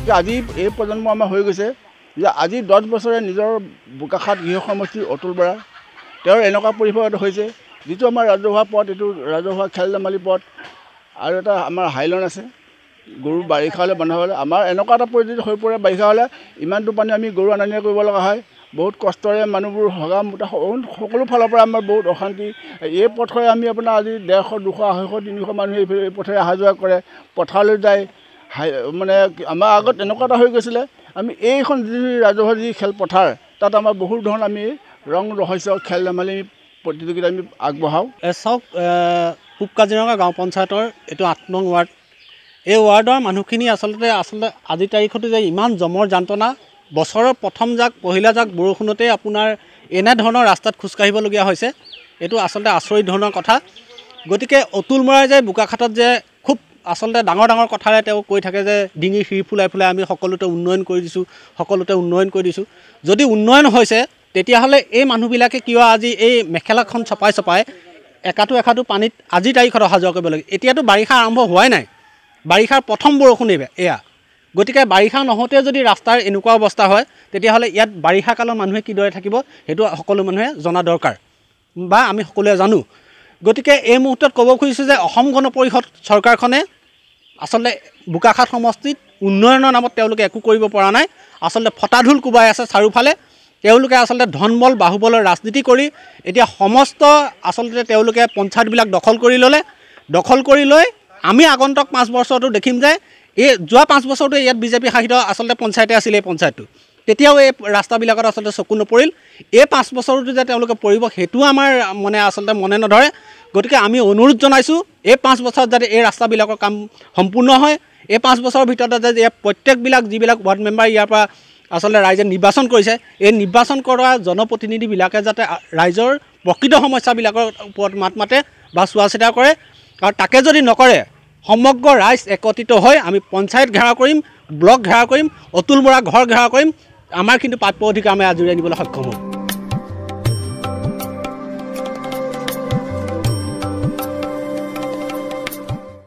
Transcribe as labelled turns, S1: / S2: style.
S1: গতিকে আজি এই প্ৰজন্ম আমাৰ হৈ গৈছে যে আজি 10 বছৰে নিজৰ বোকাখাট গৃহ সমষ্টিৰ অতুল বৰা তেওঁৰ এনেকুৱা পৰিৱেশত হৈছে যিটো আমাৰ ৰাজহুৱা পথ এইটো ৰাজহুৱা খেল ধেমালি পথ আৰু এটা আমাৰ হাইলন আছে গৰু বাৰিষা হ'লে বন্ধ হ'লে আমাৰ এনেকুৱা এটা পৰিস্থিতি হৈ পৰে বাৰিষা হ'লে ইমানটো পানী আমি গৰু অনা নিয়া কৰিব লগা হয় বহুত কষ্টৰে মানুহবোৰ হগা মোটা সকলো ফালৰ পৰা আমাৰ বহুত অশান্তি এই পথৰে আমি আপোনাৰ আজি 150 200 250 300 মানুহে এই পথেৰে অহা যোৱা কৰে পথাৰলৈ যায় মানে আমাৰ আগত এনেকুৱা এটা হৈ গৈছিলে আমি এইখন যি ৰাজহুৱা যি খেলপথাৰ তাত আমাৰ বহুত ধৰণৰ আমি ৰং ৰহস্য খেল ধেমালি প্ৰতিযোগিতা আমি আগবঢ়াওঁ
S2: চাওক পূব কাজিৰঙা গাঁও পঞ্চায়তৰ এইটো 8 নং ৱাৰ্ড এই ৱাৰ্ডৰ মানুহখিনি আচলতে আজিৰ তাৰিখতো যে ইমান জমৰ যন্ত্ৰণা বছৰৰ প্ৰথম জাক পহিলা জাক বৰষুণতে আপোনাৰ এনে ধৰণৰ ৰাস্তাত খোজকাঢ়িবলগীয়া হৈছে এইটো আচলতে আচৰিত ধৰণৰ কথা গতিকে অতুল বৰাই যে বোকাখাটত যে খুব আচলতে ডাঙৰ কথাৰে তেওঁ কৈ থাকে যে ডিঙি শিৰ ফুলাই আমি সকলোতে উন্নয়ন কৰি দিছোঁ যদি উন্নয়ন হৈছে তেতিয়াহ'লে এই মানুহবিলাকে কিয় আজি এই মেখেলাখন ছপাই একাটো পানীত আজিৰ তাৰিখত অহা যোৱা কৰিব লাগে এতিয়াতো বাৰিষা আৰম্ভ হোৱাই নাই বাৰিষাৰ প্ৰথম বৰষুণ এয়া গতিকে বাৰিষা নহওঁতে যদি ৰাস্তাৰ এনেকুৱা অৱস্থা হয় তেতিয়াহ'লে ইয়াত বাৰিষা কালৰ মানুহে কিদৰে থাকিব সেইটো সকলো মানুহে জনা দৰকাৰ বা আমি সকলোৱে জানো গতিকে এই মুহূৰ্তত ক'ব খুজিছোঁ যে অসম গণ পৰিষদ চৰকাৰখনে আচলতে বোকাখাট সমষ্টিত উন্নয়নৰ নামত তেওঁলোকে একো কৰিব পৰা নাই আচলতে ফটাঢুল কোবাই আছে চাৰিওফালে তেওঁলোকে আচলতে ধনবল বাহুবলৰ ৰাজনীতি কৰি এতিয়া সমস্ত আচলতে তেওঁলোকে পঞ্চায়তবিলাক দখল কৰি লৈ আমি আগন্তুক 5 বছৰটো দেখিম যে এই যোৱা 5 বছৰটো ইয়াত বিজেপি শাসিত আচলতে পঞ্চায়তে আছিল এই পঞ্চায়তটো তেতিয়াও এই ৰাস্তাবিলাকত আচলতে চকু নপৰিল এই 5 বছৰটো যে তেওঁলোকে পৰিব সেইটো আমাৰ আচলতে মনে নধৰে গতিকে আমি অনুৰোধ জনাইছোঁ এই 5 বছৰত যাতে এই ৰাস্তাবিলাকৰ কাম সম্পূৰ্ণ হয় এই 5 বছৰৰ ভিতৰত যাতে প্ৰত্যেকবিলাক যিবিলাক ৱাৰ্ড মেম্বাৰ ইয়াৰ পৰা আচলতে ৰাইজে নিৰ্বাচন কৰিছে এই নিৰ্বাচন কৰা জনপ্ৰতিনিধিবিলাকে যাতে ৰাইজৰ প্ৰকৃত সমস্যাবিলাকৰ ওপৰত মাত মাতে বা চোৱা চিতা কৰে আৰু তাকে যদি নকৰে সমগ্ৰ ৰাইজ একত্ৰিত হৈ আমি পঞ্চায়ত ঘেৰাও কৰিম ব্লক ঘেৰাও কৰিম অতুল বৰা ঘৰ ঘেৰাও কৰিম আমাৰ কিন্তু প্ৰাপ্য অধিকাৰ আমি আজৰি আনিবলৈ সক্ষম হ'ম